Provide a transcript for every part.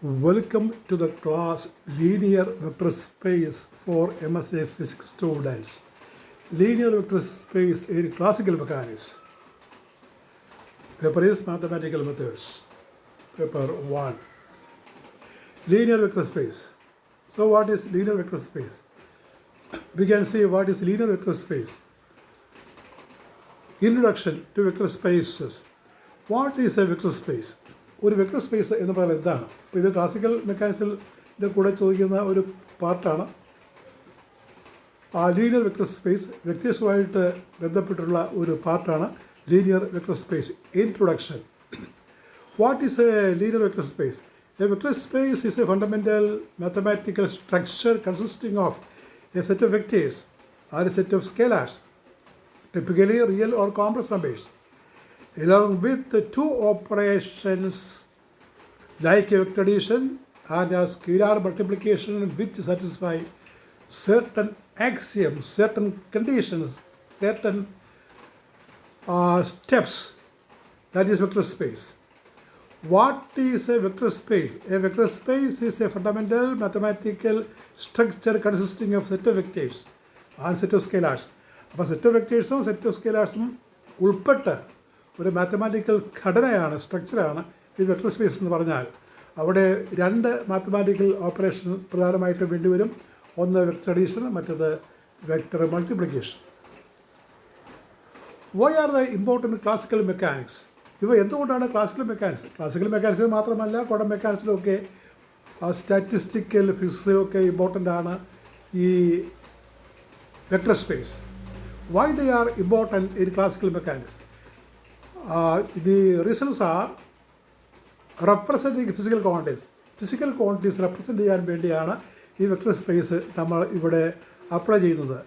Welcome to the class Linear Vector Space for MSA Physics students. Linear vector space in classical mechanics. Paper is mathematical methods. Paper 1. Linear vector space. So what is linear vector space? We can see what is linear vector space. Introduction to vector spaces. What is a vector space? ഒരു vector space എന്ന് പറയുന്നത് എന്താണ്? അപ്പോൾ ഇത് classical മെക്കാനിക്സിൻ്റെ കൂടെ ചോദിക്കുന്ന ഒരു പാർട്ടാണ്. ലീനിയർ വെക്ടർ സ്പേസ് വെക്ടേഴ്സുമായിട്ട് ബന്ധപ്പെട്ടുള്ള ഒരു പാർട്ടാണ് linear vector space. Introduction. What is A linear vector space? A vector space is A fundamental mathematical structure consisting of A set of vectors R A set of scalars, typically real or complex numbers, along with the two operations like a vector addition and a scalar multiplication which satisfy certain axioms, certain conditions, certain steps. That is vector space. What is a vector space? A vector space is a fundamental mathematical structure consisting of set of vectors and set of scalars. അപ്പോൾ set of വെക്ടേഴ്സും set of സ്കേലാർസും ഉൾപ്പെട്ട ഒരു mathematical ഘടനയാണ്, സ്ട്രക്ചറാണ് ഈ vector space എന്ന് പറഞ്ഞാൽ. അവിടെ രണ്ട് mathematical operation പ്രധാനമായിട്ടും വേണ്ടിവരും. ഒന്ന് വെക്ടർ അഡീഷൻ, മറ്റത് vector multiplication. Why are the important classical mechanics? ഇവ എന്തുകൊണ്ടാണ് ക്ലാസിക്കൽ മെക്കാനിക്സ്? ക്ലാസിക്കൽ മെക്കാനിക്സിൽ മാത്രമല്ല, ക്വാണ്ടം മെക്കാനിക്സിലൊക്കെ സ്റ്റാറ്റിസ്റ്റിക്കൽ ഫിസിക്സിലൊക്കെ ഇമ്പോർട്ടൻ്റ് ആണ് ഈ vector space. Why they are important in classical mechanics? The reasons are representing physical quantities. Physical quantities represent ചെയ്യാൻ വേണ്ടിയാണ് ഈ വെക്ടർ സ്പേസ് നമ്മൾ ഇവിടെ അപ്ലൈ ചെയ്യുന്നത്.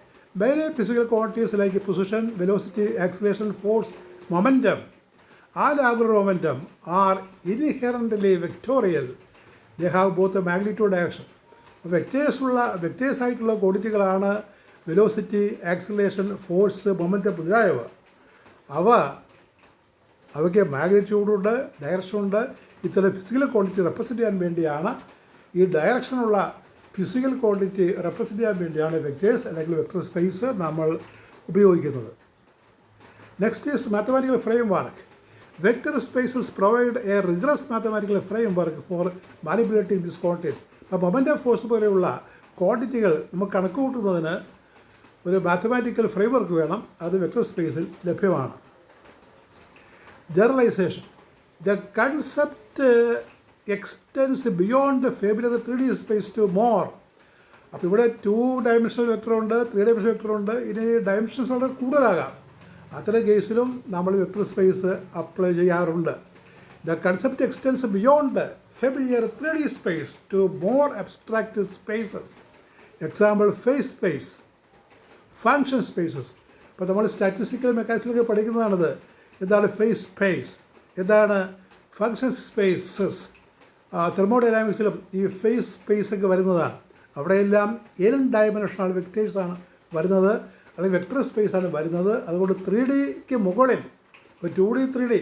Many physical quantities like position, velocity, acceleration, force, momentum and angular momentum are inherently vectorial. They have both a magnitude and direction. Vectors ആയിട്ടുള്ള ക്വാണ്ടിറ്റികളാണ് velocity, acceleration, force, momentum മുതലായവ. അവയ്ക്ക് മാഗ്നിറ്റ്യൂഡുണ്ട്, ഡയറക്ഷനുണ്ട്. ഇത്തരം ഫിസിക്കൽ ക്വാണ്ടിറ്റി റെപ്രസെൻ്റ് ചെയ്യാൻ വേണ്ടിയാണ്, ഈ ഡയറക്ഷനുള്ള physical quantity represent ചെയ്യാൻ വേണ്ടിയാണ് vectors അല്ലെങ്കിൽ വെക്ടർ സ്പേസ് നമ്മൾ ഉപയോഗിക്കുന്നത്. Next is mathematical frame work. Vector spaces provide A regress mathematical frame work for manipulating this quantities. അപ്പോൾ മൊമെൻ്റം ഫോഴ്സ് പോലെയുള്ള ക്വാണ്ടിറ്റികൾ നമുക്ക് കണക്ക് കൂട്ടുന്നതിന് ഒരു മാത്തമാറ്റിക്കൽ ഫ്രെയിംവർക്ക് വേണം. അത് വെക്ടർ സ്പേസിൽ ലഭ്യമാണ്. Generalisation. The concept extends beyond the familiar 3D space to more. അപ്പോൾ ഇവിടെ 2 ഡയമെൻഷണൽ വെക്ടറുണ്ട്, 3 ഡയമെൻഷണൽ വെക്ടറുണ്ട്. ഇനി ഡയമെൻഷൻസ് വളരെ കൂടുതലാകാം. അത്തരം കേസിലും നമ്മൾ വെക്ടർ സ്പേസ് അപ്ലൈ ചെയ്യാറുണ്ട്. The concept extends beyond the familiar 3D space to more abstract spaces. Example phase space, function spaces. ഇപ്പോൾ നമ്മൾ സ്റ്റാറ്റിസ്റ്റിക്കൽ മെക്കാനിക്സിലൊക്കെ പഠിക്കുന്നതാണിത്. എന്താണ് ഫേസ് സ്പേസ്, എന്താണ് ഫങ്ഷൻ സ്പേസസ്? തെർമോഡൈനാമിക്സിലും ഈ ഫേസ് സ്പേസൊക്കെ വരുന്നതാണ്. അവിടെയെല്ലാം n ഡയമെൻഷണൽ വെക്ടേഴ്സാണ് വരുന്നത്, അല്ലെങ്കിൽ വെക്ടർ സ്പേസാണ് വരുന്നത്. അതുകൊണ്ട് 3Dക്ക് മുകളിൽ, ഇപ്പോൾ 2D 3D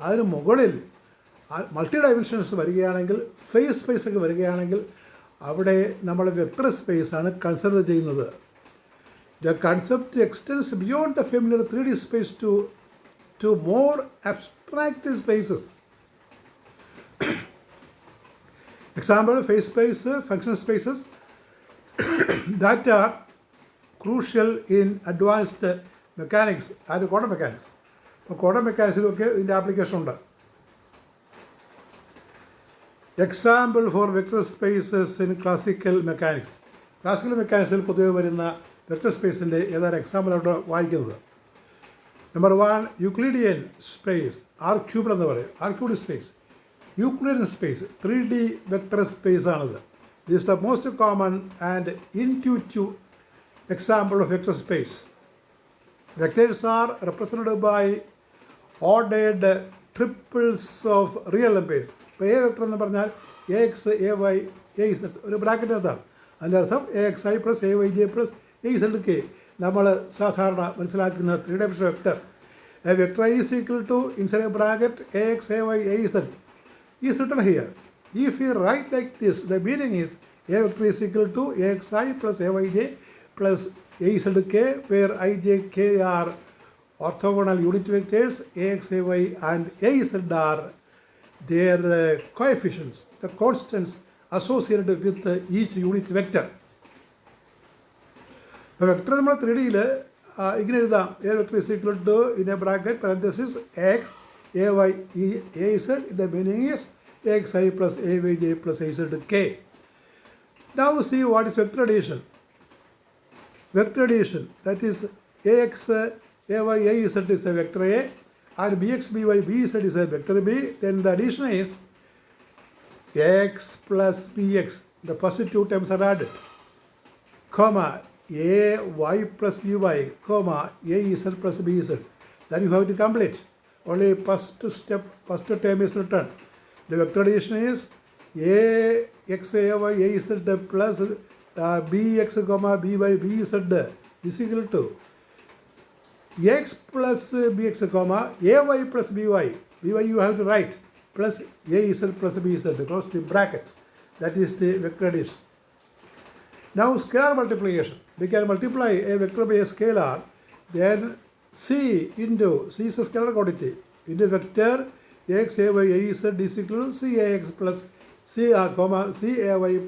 അതിന് മുകളിൽ മൾട്ടി ഡയമെൻഷൻസ് വരികയാണെങ്കിൽ, ഫേസ് സ്പേസൊക്കെ വരികയാണെങ്കിൽ അവിടെ നമ്മൾ വെക്ടർ സ്പേസാണ് കൺസിഡർ ചെയ്യുന്നത്. The concept extends beyond the familiar 3D space to more abstract spaces. Example, phase space, function spaces that are crucial in advanced mechanics and quantum mechanics. അപ്പോൾ quantum മെക്കാനിക്സിലൊക്കെ ഇതിൻ്റെ application ഉണ്ട്. Example for vector spaces in classical mechanics. Classical മെക്കാനിക്സിൽ പൊതുവെ വരുന്ന vector സ്പേസിൻ്റെ ഏതാണ് എക്സാമ്പിളായിട്ട് വായിക്കുന്നത്? Number 1, Euclidean space, R cubed എന്ന് പറയും. R cubed space, Euclidean space 3D vector space ആണിത്. This is the most common and intuitive example of vector space. Vectors are represented by ordered triples of real numbers. ഇപ്പോൾ a vector എന്ന് പറഞ്ഞാൽ AX, AY, AZ ഒരു ബ്രാക്കറ്റിനകത്താണ്. അതിൻ്റെ അർത്ഥം AXI plus AYJ plus AZK. നമ്മൾ സാധാരണ മനസ്സിലാക്കുന്ന 3 dimensional vector. A vector is equal to inside a bracket AX, AY, AZ is written here. If we write like this, the meaning is a vector is equal to axi plus ayj plus azk, where I, j, k are orthogonal unit vectors, ax, ay and az are their coefficients, the constants associated with each unit vector. അപ്പോൾ vector നമ്മൾ 3Dയിൽ ഇങ്ങനെ എഴുതാം. A vector is equal to in a bracket parenthesis X A Y A Z. The meaning is X I plus A Y J plus A Z K. Now see what is vector addition. Vector addition, that is ax, ay, az is a vector A and bx, by, bz is a vector B. Then the addition is x plus bx. The first two terms are added, comma ay plus by, comma az plus bz. Then you have to complete. Only first step, first term is written. The vector addition is ax, ay, az plus bx, comma by, bz is equal to x plus bx, comma ay plus by. By you have to write plus az plus bz, close the bracket. That is the vector addition. Now scalar multiplication. We can multiply a vector by a scalar, then c into c is a scalar quantity into vector x, ay, az is equal to cax plus comma cay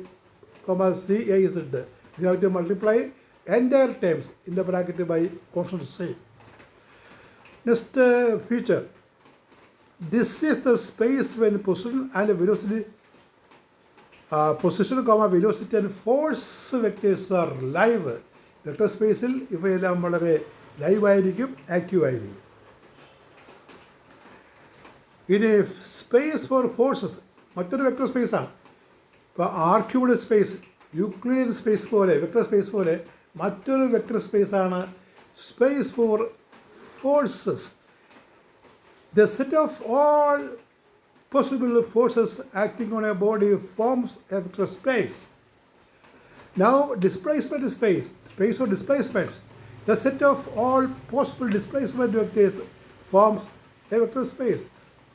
comma caz. We have to multiply entire terms in the bracket by constant c. Next feature. This is the space when position and velocity, position, comma velocity and force vectors are live. Vector spaceil ഇവയെല്ലാം വളരെ live ആയിരിക്കും, active ആയിരിക്കും. ഇനി space for forces മറ്റൊരു vector സ്പേസാണ്. ഇപ്പോൾ R cubed space, Euclidean space പോലെ, vector space പോലെ മറ്റൊരു വെക്ടർ സ്പേസാണ് space for forces. The set of all possible forces acting on a body forms a vector space. Now displacement space, space of displacements. The set of all possible displacement vectors forms a vector space.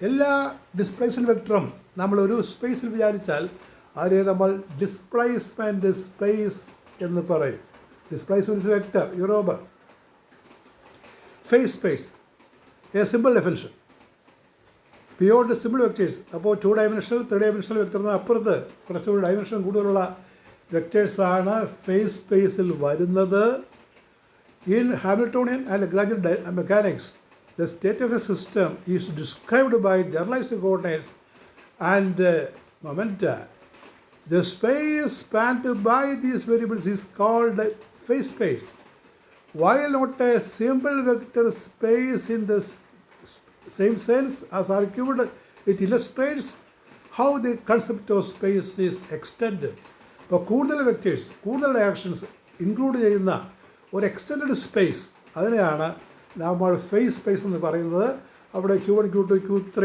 എല്ലാ displacement വെക്ടറും നമ്മളൊരു സ്പേസിൽ വിചാരിച്ചാൽ അതിനെ നമ്മൾ displacement space എന്ന് പറയും. Displacement vector യൂറോബർ. Phase space, a simple definition. Beyond the simple vectors, അപ്പോൾ 2-dimensional 3-dimensional വെക്ടറിന് അപ്പുറത്ത് കുറച്ചുകൂടി ഡയമെൻഷൻ കൂടുതലുള്ള വെക്ടേഴ്സാണ് ഫേസ് സ്പേസിൽ വരുന്നത്. In Hamiltonian and Lagrangian mechanics, the state of a system is described by generalized coordinates and momenta. The space spanned by these variables is called phase space. While not a simple vector space in the same sense as argued, it illustrates how the concept of space is extended. ഇപ്പോൾ കൂടുതൽ vectors, കൂടുതൽ directions include ചെയ്യുന്ന ഒരു extend space, അതിനെയാണ് നമ്മൾ face space എന്ന് പറയുന്നത്. അവിടെ Q1, Q2, Q3,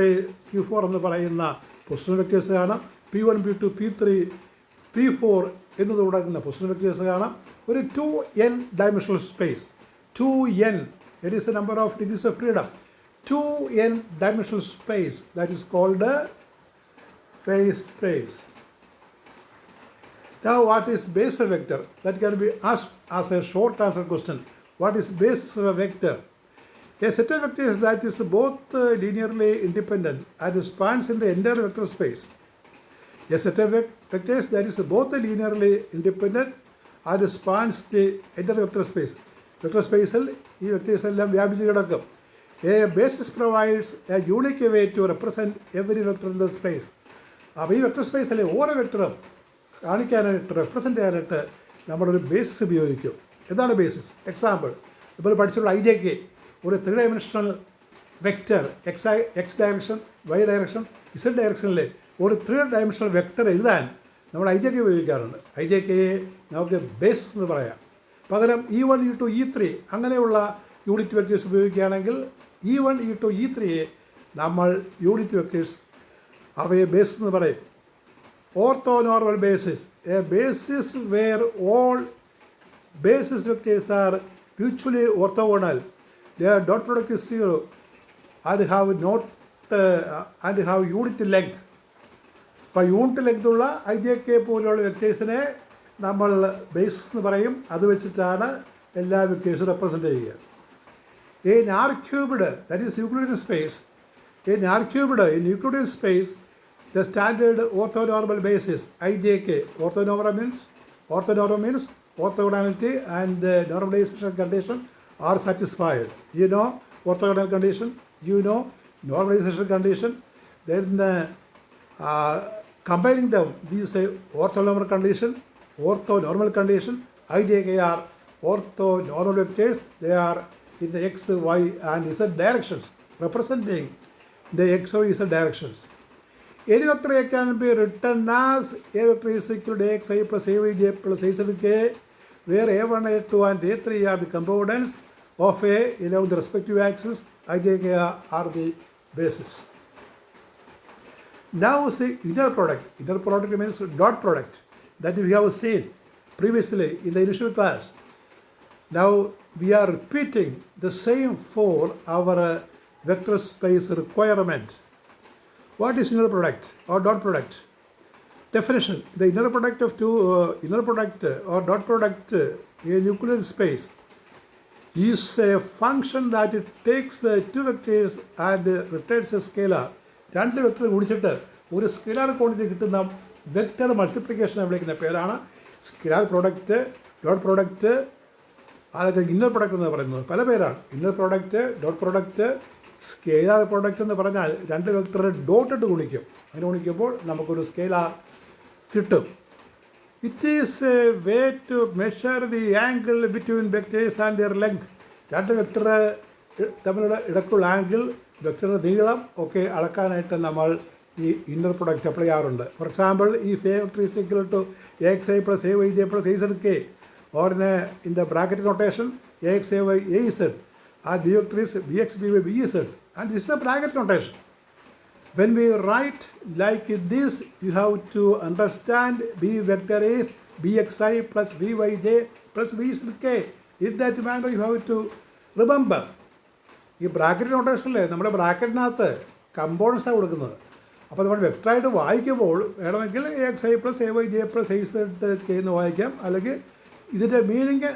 Q4 എന്ന് പറയുന്ന പൊസിഷൻ വെക്ടേഴ്സ് കാണാം. P1, P2, P3, P4 എന്ന് തുടങ്ങുന്ന പൊസിഷൻ വെക്ടേഴ്സ് കാണാം. ഒരു 2n dimensional space. 2n, it is the number of degrees of freedom. 2n dimensional space, that is called a phase space. Now what is base of vector? That can be asked as a short answer question. What is basis of a vector? A set of vectors that is both linearly independent and spans in the entire vector space. A set of vectors that is both linearly independent and spans the entire vector space. Vector spaceil ഈ vectors എല്ലാം വ്യാപിച്ച് കിടക്കും. A basis provides a unique way to represent every vector in the space. അപ്പോൾ ഈ vector സ്പേസിലെ ഓരോ വെക്ടറും കാണിക്കാനായിട്ട്, റെപ്രസെൻ്റ് ചെയ്യാനായിട്ട് നമ്മളൊരു ബേസിസ് ഉപയോഗിക്കും. എന്താണ് ബേസിസ്? എക്സാമ്പിൾ, ഇപ്പോൾ പഠിച്ചുള്ള IJK ഒരു 3-dimensional vector X direction, Y direction, Z ഡയറക്ഷനിലെ ഒരു 3-dimensional വെക്ടർ എഴുതാൻ നമ്മൾ IJK ഉപയോഗിക്കാറുണ്ട്. IJKയെ നമുക്ക് ബേസ് എന്ന് പറയാം. പകരം E1, E2, E3 അങ്ങനെയുള്ള യൂണിറ്റ് വെക്ടേഴ്സ് ഉപയോഗിക്കുകയാണെങ്കിൽ E1, E2, E3യെ നമ്മൾ യൂണിറ്റ് വെക്ടേഴ്സ്, അവയെ ബേസ് എന്ന് പറയും. Orthonormal basis, a basis where all basis vectors are mutually orthogonal. Their dot product is 0 and have unit length. അപ്പോൾ യൂണിറ്റ് ലെങ്തുള്ള IJK പോലെയുള്ള വെക്ടേഴ്സിനെ നമ്മൾ base എന്ന് പറയും. അത് വെച്ചിട്ടാണ് എല്ലാ വെക്ടേഴ്സും റെപ്രസെൻ്റ് ചെയ്യുക. In R-cubed, that is Euclidean space, in R-cubed, in Euclidean space, the standard orthonormal basis IJK, orthonormal means orthogonality and normalization condition are satisfied. You know orthogonal condition, you know normalization condition, then combining them, we say orthonormal condition, IJK are orthonormal vectors. They are in the x, y and z directions, representing the x, y, z directions. Any vector A can be written as A vector is equal to AXI plus AYJ plus AZK, where A1, A2 and A3 are the components of A along the respective axis. IJK are the basis. Now see inner product. Inner product means dot product that we have seen previously in the initial class. Now we are repeating the same for our vector space requirement. What is inner product or dot product? Definition: the inner product of inner product or dot product in Euclidean space is a function that it takes two vectors and returns a scalar. രണ്ട് vector കുടിച്ചിട്ട് ഒരു scalar quantity കിട്ടുന്ന vector മൾട്ടിപ്ലിക്കേഷനെ വിളിക്കുന്ന പേരാണ് scalar product, dot product, അതൊക്കെ inner product എന്ന് പറയുന്നത്. പല പേരാണ്. Inner product, dot product, scalar product എന്ന് പറഞ്ഞാൽ രണ്ട് വെക്ടർ ഡോട്ട് ഇട്ട് ഗുണിക്കും. അങ്ങനെ ഗുണിക്കുമ്പോൾ നമുക്കൊരു സ്കെയിലാർ കിട്ടും. It is a way to measure the angle between vectors and their length. രണ്ട് വെക്ടർ തമ്മിലുള്ള ഇടയ്ക്കുള്ള ആംഗിൾ, വെക്ടറുടെ നീളം ഒക്കെ അളക്കാനായിട്ട് നമ്മൾ ഈ ഇന്നർ പ്രൊഡക്റ്റ് അപ്ലൈ ചെയ്യാറുണ്ട്. ഫോർ എക്സാമ്പിൾ, ഈ A vector is equal to AXI plus AYJ plus AZK, or in the bracket notation AXAY AZ, and B vector is BX BY BZ, and this is the bracket notation. When we write like this, you have to understand B vector is BXI plus BYJ plus BZK. In that manner you have to remember. ഈ bracket നോട്ടേഷനിൽ നമ്മുടെ ബ്രാക്കറ്റിനകത്ത് കമ്പോണൻസാണ് കൊടുക്കുന്നത്. അപ്പോൾ നമ്മൾ വെക്ടറായിട്ട് വായിക്കുമ്പോൾ വേണമെങ്കിൽ AXI plus AYJ plus AZ എന്ന് വായിക്കാം, അല്ലെങ്കിൽ ഇതിൻ്റെ മീനിങ്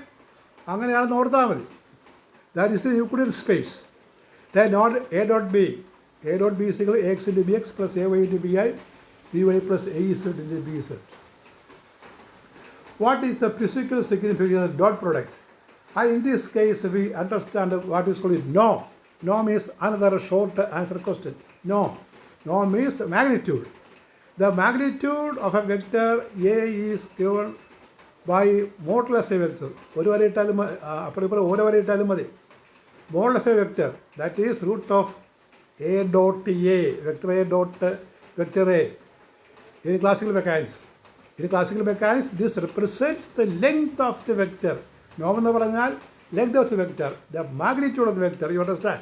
അങ്ങനെയാണെന്ന് ഓർത്താൽ മതി. That is a Euclidean space. The note A dot B. A dot B is equal to AX into BX plus AY into BI, BY plus AZ into BZ. What is the physical significance of dot product? And in this case, we understand what is called no. No means another short answer question. No. No means magnitude. The magnitude of a vector A is given by modulus a vector. ഒരു വരെ ഇട്ടാലും അപ്പുറം ഇപ്പുറം ഓരോ വരെ ഇട്ടാലും മതി. Modulus a vector, that is root of A dot A, vector A dot vector A. In classical mechanics, this represents the length of the vector. Norm എന്ന് പറഞ്ഞാൽ length of the vector, the magnitude of the vector, you understand.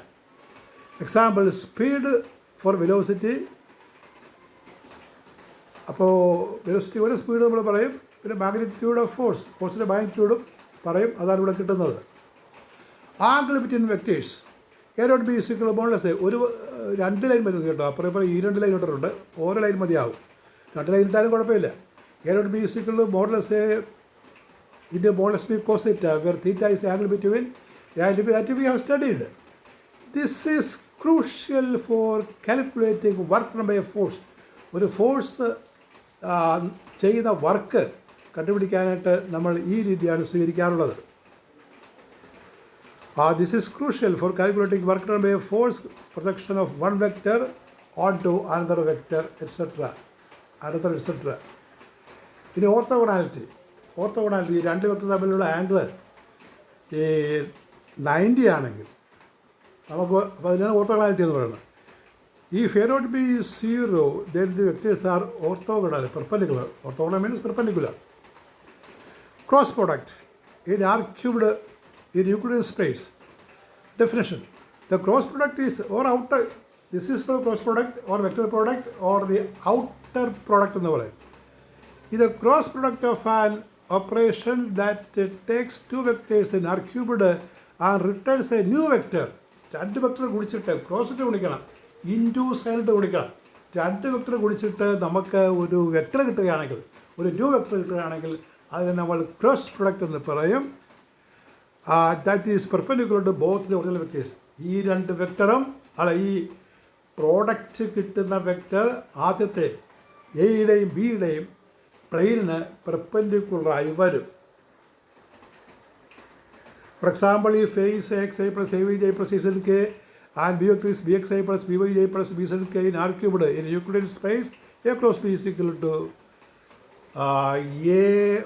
Example, speed for velocity. അപ്പോൾ velocity ഒരു speed നമ്മൾ പറയും, പിന്നെ magnitude of ഫോഴ്സിൻ്റെ മാഗ്നിറ്റ്യൂഡും പറയും. അതാണ് ഇവിടെ കിട്ടുന്നത്. Angle between vectors A dot B is equal to modulus A. ഒരു രണ്ട് ലൈൻ മതി കേട്ടോ. അപ്പുറം ഇപ്പുറം ഈ രണ്ട് ലൈൻ ഇട്ടിട്ടുണ്ട്. ഓരോ ലൈൻ മതിയാവും. രണ്ട് ലൈൻ ഇട്ടാലും കുഴപ്പമില്ല. A dot B is equal to modulus A into modulus B cos theta, where theta is the angle between A and B, that we have studied. This is crucial for calculating work done by a force. ഒരു force ചെയ്യുന്ന work കണ്ടുപിടിക്കാനായിട്ട് നമ്മൾ ഈ രീതിയാണ് സ്വീകരിക്കാറുള്ളത്. This is crucial for calculating work done by a force, projection of one vector onto another vector, etc. ഇനി orthogonality. രണ്ട് vector തമ്മിലുള്ള angle ഈ 90 ആണെങ്കിൽ നമുക്ക്, അപ്പോൾ അതിനാണ് ഓർത്തോഗണാലിറ്റി എന്ന് പറയുന്നത്. If A dot B is 0, then the vectors are orthogonal, perpendicular. Orthogonal means perpendicular. Cross product in R-cubed in Euclidean space. Definition: the cross product is or outer. This is called cross product or vector product or the outer product എന്ന് പറയും. ഇത് cross product of an operation that takes two vectors in R-cubed and returns a new vector. രണ്ട് vector ഗുണിച്ചിട്ട് cross ഇട്ട് ഗുണിക്കണം, into സൈനിട്ട് ഗുണിക്കണം. രണ്ട് vector ഗുണിച്ചിട്ട് നമുക്ക് ഒരു വെക്ടർ കിട്ടുകയാണെങ്കിൽ, ഒരു ന്യൂ വെക്ടർ കിട്ടുകയാണെങ്കിൽ അതിനെ നമ്മൾ ക്രോസ് പ്രൊഡക്റ്റ് എന്ന് പറയും. That is perpendicular to both the original vectors. ഈ രണ്ട് വെക്ടറും ഈ പ്രോഡക്റ്റ് കിട്ടുന്ന വെക്ടർ ആദ്യത്തെ എയുടെയും ബിയുടെയും പ്ലെയിനിന് പെർപെൻഡിക്കുലറായി വരും. For example, if A is xi plus ayj plus zk and b vector is bxi plus byj plus bzk in R cubed in Euclidean space, A cross B is equal to ay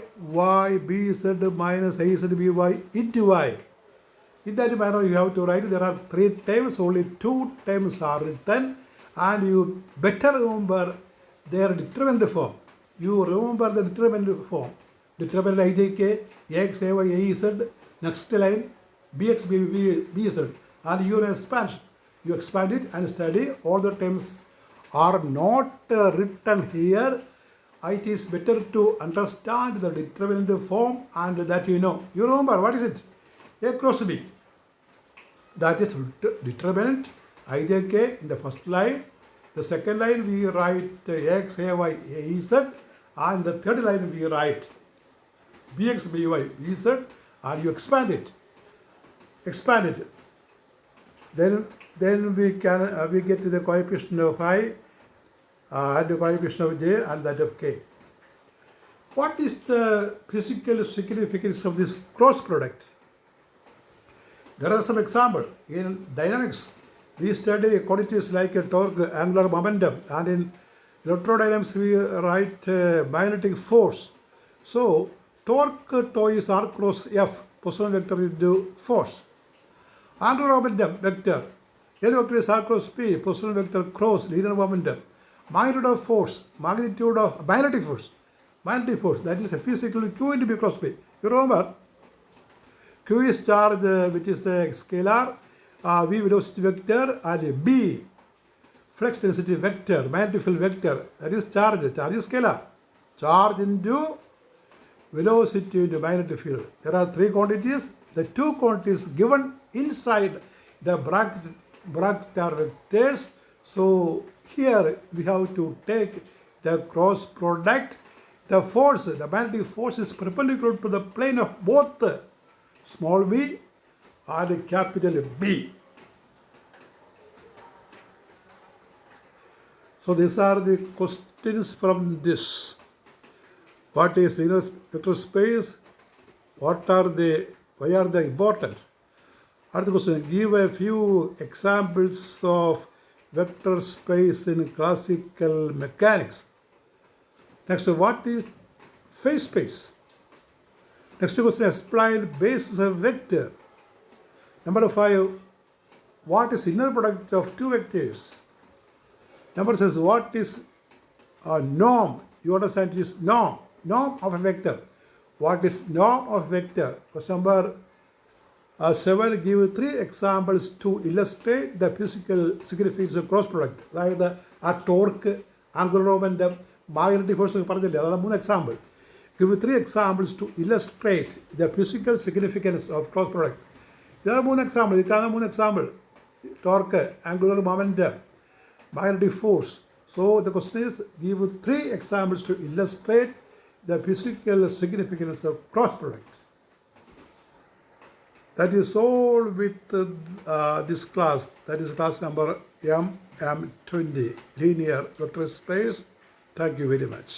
bz minus az by into y. In that manner, you have to write, there are 3 terms, only 2 terms are written, and you better remember their determinant form. You remember the determinant form. Determinant ijk, ax, ay, az, next line bx, bz, and you expansion. You expand it and study. All the terms are not written here. It is better to understand the determinant form and that you know. You remember what is it? A cross B. That is determinant ijk in the first line. The second line we write x, ay, az, and the third line we write bx, by, bz, and you expand it. Then we get to the coefficient of I and the coefficient of j and that of k. What is the physical significance of this cross product? There are some examples. In dynamics, we study quantities like torque, angular momentum, and in electrodynamics we write magnetic force. So torque tau is R cross F, position vector into force. Angular momentum vector, L vector is R cross P, position vector cross linear momentum. Magnitude of force, magnetic force, that is F is equal to Q into B cross P. You remember, Q is charge, which is the scalar, V velocity vector, and B flux density vector, magnetic field vector, that is charge is scalar. Charge into velocity into magnetic field. There are 3 quantities. The 2 quantities given inside the bracket are vectors. So here we have to take the cross product. The force, the magnetic force is perpendicular to the plane of both small v and capital B. So these are the questions from this. What is linear vector space? Why are they important? Other question, give a few examples of vector space in classical mechanics. Next, what is phase space? Next question, explain basis of vector. Number 5, what is inner product of 2 vectors? Number 6, what is a norm? You understand it is norm of a vector. What is norm of vector? Question number 7, give 3 examples to illustrate the physical significance of cross product. അതായത് ആ torque, angular momentum, magnetic force പറഞ്ഞില്ലേ, അതാണ് 3 example. Give 3 examples to illustrate the physical significance of cross product. ഇതാണ് 3 example. ഇതാണ് 3 example. Torque, angular momentum, magnetic force. So the question is, give 3 examples to illustrate the physical significance of cross product. That is all with this class. That is class number MM20, linear vector space. Thank you very much.